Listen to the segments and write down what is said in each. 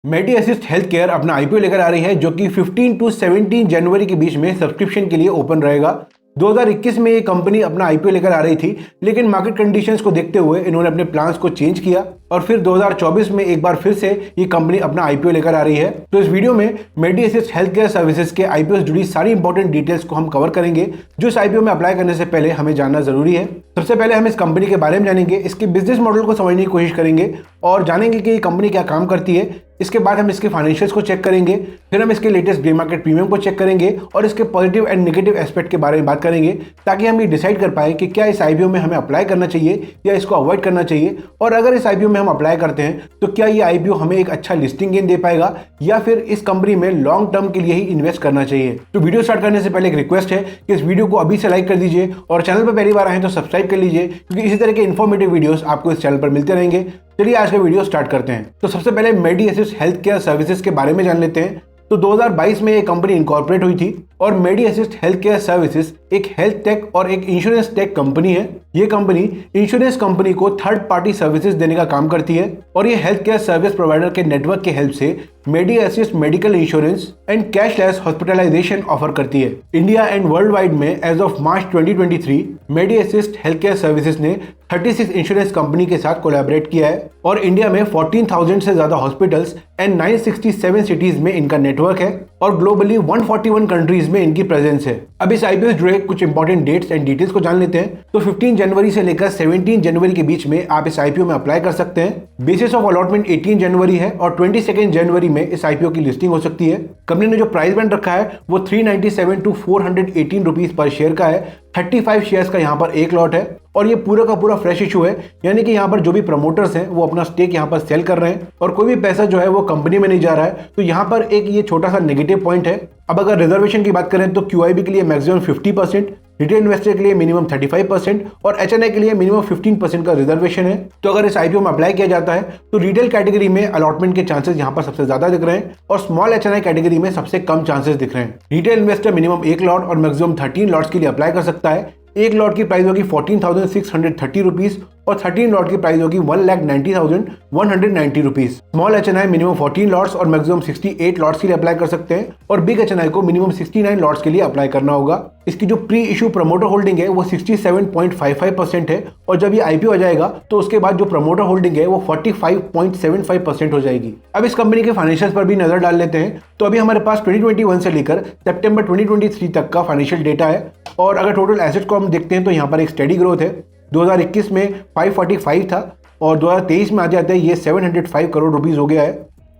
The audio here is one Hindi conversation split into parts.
मेडी असिस्ट हेल्थ केयर अपना आईपीओ लेकर आ रही है जो कि 15 टू 17 जनवरी के बीच में सब्सक्रिप्शन के लिए ओपन रहेगा। 2021 में ये कंपनी अपना आईपीओ लेकर आ रही थी, लेकिन मार्केट कंडीशंस को देखते हुए इन्होंने अपने प्लान्स को चेंज किया और फिर 2024 में एक बार फिर से ये कंपनी अपना आईपीओ लेकर आ रही है। तो इस वीडियो में मेडी असिस्ट हेल्थ केयर सर्विसेज के आईपीओ से जुड़ी सारी इंपॉर्टेंट डिटेल्स को हम कवर करेंगे जो इस आईपीओ में अप्लाई करने से पहले हमें जानना जरूरी है। सबसे पहले हम इस कंपनी के बारे में जानेंगे, इसके बिजनेस मॉडल को समझने की कोशिश करेंगे और जानेंगे कि ये कंपनी क्या काम करती है। इसके बाद हम इसके फाइनेंशियल्स को चेक करेंगे, फिर हम इसके लेटेस्ट ग्रे मार्केट प्रीमियम को चेक करेंगे और इसके पॉजिटिव एंड नेगेटिव एस्पेक्ट के बारे में बात करेंगे, ताकि हम ये डिसाइड कर पाए कि क्या इस आईपीओ में हमें अप्लाई करना चाहिए या इसको अवॉइड करना चाहिए। और अगर इस आईपीओ में हम अप्लाई करते हैं तो क्या ये आईपीओ हमें एक अच्छा लिस्टिंग गेन दे पाएगा या फिर इस कंपनी में लॉन्ग टर्म के लिए ही इन्वेस्ट करना चाहिए। तो वीडियो स्टार्ट करने से पहले एक रिक्वेस्ट है कि इस वीडियो को अभी से लाइक कर दीजिए और चैनल पर पहली बार आए तो सब्सक्राइब कर लीजिए, क्योंकि इसी तरह के इन्फॉर्मेटिव वीडियोस आपको इस चैनल पर मिलते रहेंगे। चलिए आज का वीडियो स्टार्ट करते हैं। तो सबसे पहले मेडी असिस्ट हेल्थ केयर सर्विसेज के बारे में जान लेते हैं। तो 2022 में ये कंपनी इनकॉर्पोरेट हुई थी और Medi Assist health care services एक हेल्थ टेक और एक इंश्योरेंस टेक कंपनी है। ये कंपनी इंश्योरेंस कंपनी को थर्ड पार्टी सर्विसेज देने का काम करती है और ये हेल्थ केयर सर्विस प्रोवाइडर के नेटवर्क के हेल्प से Medi Assist medical insurance and cashless hospitalisation offer करती है। इंडिया एंड वर्ल्ड वाइड में as of March 2023 Medi Assist health care services ने 36 इंश्योरेंस कंपनी के साथ कोलैबोरेट किया है और इंडिया में 14,000 से ज्यादा हॉस्पिटल्स एंड 967 सिटीज में इनका नेटवर्क है और ग्लोबली 141 कंट्रीज में इनकी प्रेजेंस है। अब इस आईपीओ से जुड़े कुछ इंपॉर्टेंट डेट्स एंड डिटेल्स को जान लेते हैं। तो 15 जनवरी से लेकर 17 जनवरी के बीच में आप इस आईपीओ में अप्लाई कर सकते हैं। बेसिस ऑफ अलॉटमेंट 18 जनवरी है और 22 जनवरी में इस आईपीओ की लिस्टिंग हो सकती है। कंपनी ने जो प्राइस बैंड रखा है वो 397 टू 418 रुपीज पर शेयर का है। 35 शेयर्स का यहाँ पर एक लॉट है और ये पूरा का पूरा फ्रेश इशू है, यानी कि यहाँ पर जो भी प्रमोटर्स हैं वो अपना स्टेक यहाँ पर सेल कर रहे हैं और कोई भी पैसा जो है वो कंपनी में नहीं जा रहा है। तो यहाँ पर एक ये छोटा सा नेगेटिव पॉइंट है। अब अगर रिजर्वेशन की बात करें तो क्यूआईबी के लिए मैक्सिमम 50%, रिटेल इन्वेस्टर के लिए मिनिमम 35% और एचएनआई के लिए मिनिमम 15% का रिजर्वेशन है। तो अगर इस आईपीओ में अप्लाई किया जाता है तो रिटेल कैटेगरी में अलॉटमेंट के चांसेस यहाँ पर सबसे ज्यादा दिख रहे हैं और स्मॉल एचएनआई कैटेगरी में सबसे कम चांसेस दिख रहे हैं। रिटेल इन्वेस्टर मिनिमम 1 लॉट और मैक्सिमम 13 लॉट्स के लिए अप्लाई कर सकता है। एक लॉट की प्राइस होगी 14,630 रुपीज और 13 लॉट की प्राइस होगी 1,90,190 rupees. Small HNI minimum 14 lots और मैक्सिमम 68 लॉट्स के लिए अप्लाई कर सकते हैं और बिग एचएनआई को मिनिमम 69 लॉट्स के लिए अप्लाई करना होगा। इसकी जो प्री इशू प्रमोटर होल्डिंग है वो 67.55% है और जब ये आईपीओ आ जाएगा तो उसके बाद जो प्रमोटर होल्डिंग है वो 45.75% हो जाएगी। अब इस कंपनी के फाइनेंशियल्स पर भी नजर डाल लेते हैं। तो अभी हमारे पास 2021 से लेकर सितंबर 2023 तक का फाइनेंशियल डेटा है और अगर टोटल एसेट को हम देखते हैं तो यहाँ पर एक स्टेडी ग्रोथ है। 2021 में 545 था और 2023 में आ जाते हैं ये 705 करोड़ रुपीस हो गया है।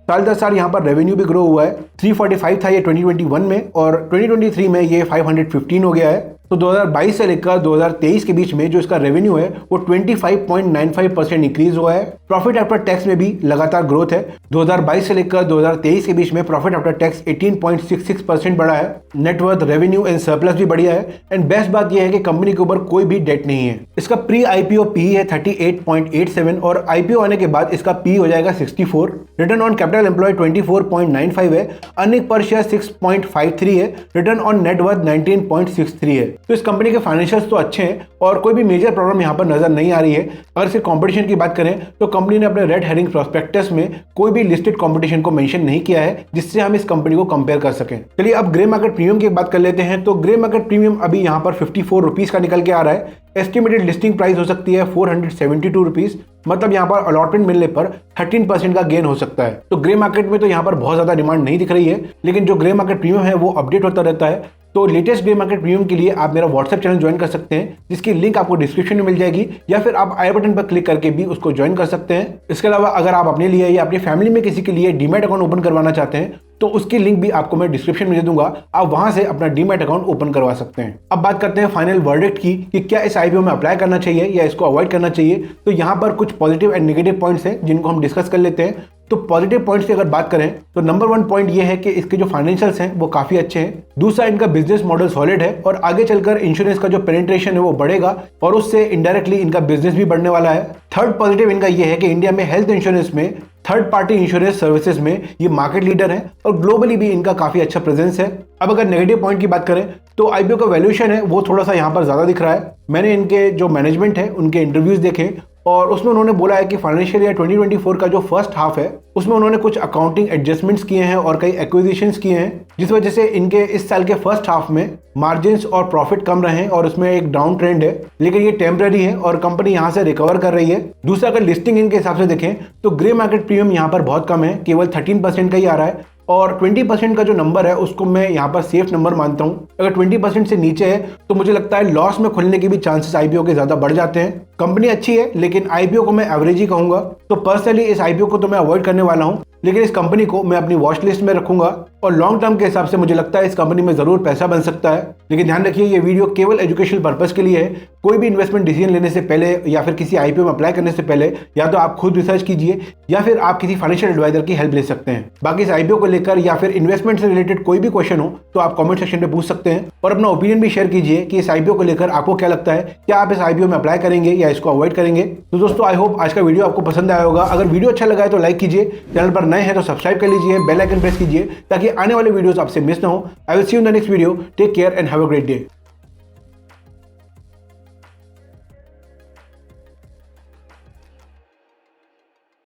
साल दर साल यहाँ पर रेवेन्यू भी ग्रो हुआ है। 345 था ये 2021 में और 2023 में ये 515 हो गया है। तो 2022 से लेकर 2023 के बीच में जो इसका रेवेन्यू है वो 25.95% इंक्रीज हुआ है। प्रॉफिट आफ्टर टैक्स में भी लगातार ग्रोथ है। 2022 से लेकर 2023 के बीच में प्रॉफिट आफ्टर टैक्स 18.66% बढ़ा है। नेटवर्थ, रेवेन्यू एंड सरप्लस भी बढ़िया है एंड बेस्ट बात यह है कि कंपनी के ऊपर कोई भी डेट नहीं है। इसका प्री आईपीओ पी है 38.87 और आईपीओ आने के बाद इसका पी हो जाएगा 64। रिटर्न ऑन कैपिटल एम्प्लॉयड 24.95 है। अर्निंग पर शेयर 6.53 है। रिटर्न ऑन नेटवर्थ 19.63 है। तो इस कंपनी के फाइनेंशियल्स तो अच्छे हैं और कोई भी मेजर प्रॉब्लम यहाँ पर नजर नहीं आ रही है। अगर इसके कंपटीशन की बात करें तो कंपनी ने अपने रेड हेरिंग प्रोस्पेक्टस में कोई भी लिस्टेड कंपटीशन को मेंशन नहीं किया है जिससे हम इस कंपनी को कंपेयर कर सकें। चलिए अब ग्रे मार्केट प्रीमियम की बात कर लेते हैं। तो ग्रे मार्केट प्रीमियम अभी यहाँ पर 54 रुपीज का निकल के आ रहा है। एस्टिमेटेड लिस्टिंग प्राइस हो सकती है 472 रुपीज, मतलब यहाँ पर अलॉटमेंट मिलने पर 13% का गेन हो सकता है। तो ग्रे मार्केट में तो यहाँ पर बहुत ज्यादा डिमांड नहीं दिख रही है, लेकिन जो ग्रे मार्केट प्रीमियम है वो अपडेट होता रहता है। तो लेटेस्ट ग्रे मार्केट प्रीमियम के लिए आप मेरा व्हाट्सएप चैनल ज्वाइन कर सकते हैं, जिसकी लिंक आपको डिस्क्रिप्शन में मिल जाएगी, या फिर आप आई बटन पर क्लिक करके भी उसको ज्वाइन कर सकते हैं। इसके अलावा अगर आप अपने लिए या अपनी फैमिली में किसी के लिए डीमैट अकाउंट ओपन करवाना चाहते हैं तो उसकी लिंक भी आपको मैं डिस्क्रिप्शन में दे दूंगा, आप वहां से अपना डीमैट अकाउंट ओपन करवा सकते हैं। अब बात करते हैं फाइनल वर्डिक्ट की कि क्या इस आईपीओ में अप्लाई करना चाहिए या इसको अवॉइड करना चाहिए। तो यहाँ पर कुछ पॉजिटिव एंड नेगेटिव पॉइंट्स हैं जिनको हम डिस्कस कर लेते हैं। तो पॉजिटिव पॉइंट्स की अगर बात करें तो नंबर 1 पॉइंट ये है कि इसके जो फाइनेंशियल्स हैं वो काफी अच्छे हैं। दूसरा, इनका बिजनेस मॉडल सॉलिड है और आगे चलकर इंश्योरेंस का जो पेनिट्रेशन है वो बढ़ेगा और उससे इनडायरेक्टली इनका बिजनेस भी बढ़ने वाला है। थर्ड पॉजिटिव इनका ये है कि इंडिया में हेल्थ इंश्योरेंस में थर्ड पार्टी इंश्योरेंस सर्विसेज में ये मार्केट लीडर है और ग्लोबली भी इनका काफी अच्छा प्रेजेंस है। अब अगर नेगेटिव पॉइंट की बात करें तो आईपीओ का वैल्यूएशन है वो थोड़ा सा यहाँ पर ज्यादा दिख रहा है। मैंने इनके जो मैनेजमेंट है उनके इंटरव्यूज देखे और उसमें उन्होंने बोला है कि फाइनेंशियल ईयर 2024 का जो फर्स्ट हाफ है उसमें उन्होंने कुछ अकाउंटिंग एडजस्टमेंट्स किए हैं और कई एक्विजिशंस किए हैं, जिस वजह से इनके इस साल के फर्स्ट हाफ में मार्जिन्स और प्रॉफिट कम रहे और उसमें एक डाउन ट्रेंड है, लेकिन ये टेम्पररी है और कंपनी यहाँ से रिकवर कर रही है। दूसरा, अगर लिस्टिंग इनके हिसाब से देखें तो ग्रे मार्केट प्रीमियम यहाँ पर बहुत कम है, केवल 13% का ही आ रहा है और 20% का जो नंबर है उसको मैं यहाँ पर सेफ नंबर मानता हूँ। अगर 20% से नीचे है तो मुझे लगता है लॉस में खुलने के भी चांसेस आईपीओ के ज्यादा बढ़ जाते हैं। कंपनी अच्छी है लेकिन आईपीओ को मैं एवरेज ही कहूंगा, तो पर्सनली इस आईपीओ को तो मैं अवॉइड करने वाला हूँ, लेकिन इस कंपनी को मैं अपनी वॉच लिस्ट में रखूंगा और लॉन्ग टर्म के हिसाब से मुझे लगता है इस कंपनी में जरूर पैसा बन सकता है। लेकिन ध्यान रखिए ये वीडियो केवल एजुकेशनल पर्पस के लिए है। कोई भी इन्वेस्टमेंट डिसीजन लेने से पहले या फिर किसी आईपीओ में अप्लाई करने से पहले या तो आप खुद रिसर्च कीजिए या फिर आप किसी फाइनेंशियल एडवाइजर की हेल्प ले सकते हैं। बाकी इस आईपीओ को लेकर या फिर इन्वेस्टमेंट से रिलेटेड कोई भी क्वेश्चन हो तो आप कमेंट सेक्शन में पूछ सकते हैं और अपना ओपिनियन भी शेयर कीजिए कि इस आईपीओ को लेकर आपको क्या लगता है, क्या आप इस आईपीओ में अप्लाई करेंगे या इसको अवॉइड करेंगे। तो दोस्तों आई होप आज का वीडियो आपको पसंद आया होगा। अगर वीडियो अच्छा लगा है तो लाइक कीजिए, चैनल पर नए हैं तो सब्सक्राइब कर लीजिए, बेल आइकन प्रेस कीजिए ताकि आने वाले वीडियोस आपसे मिस ना हो। I will see you in the next video. Take care and have a great day.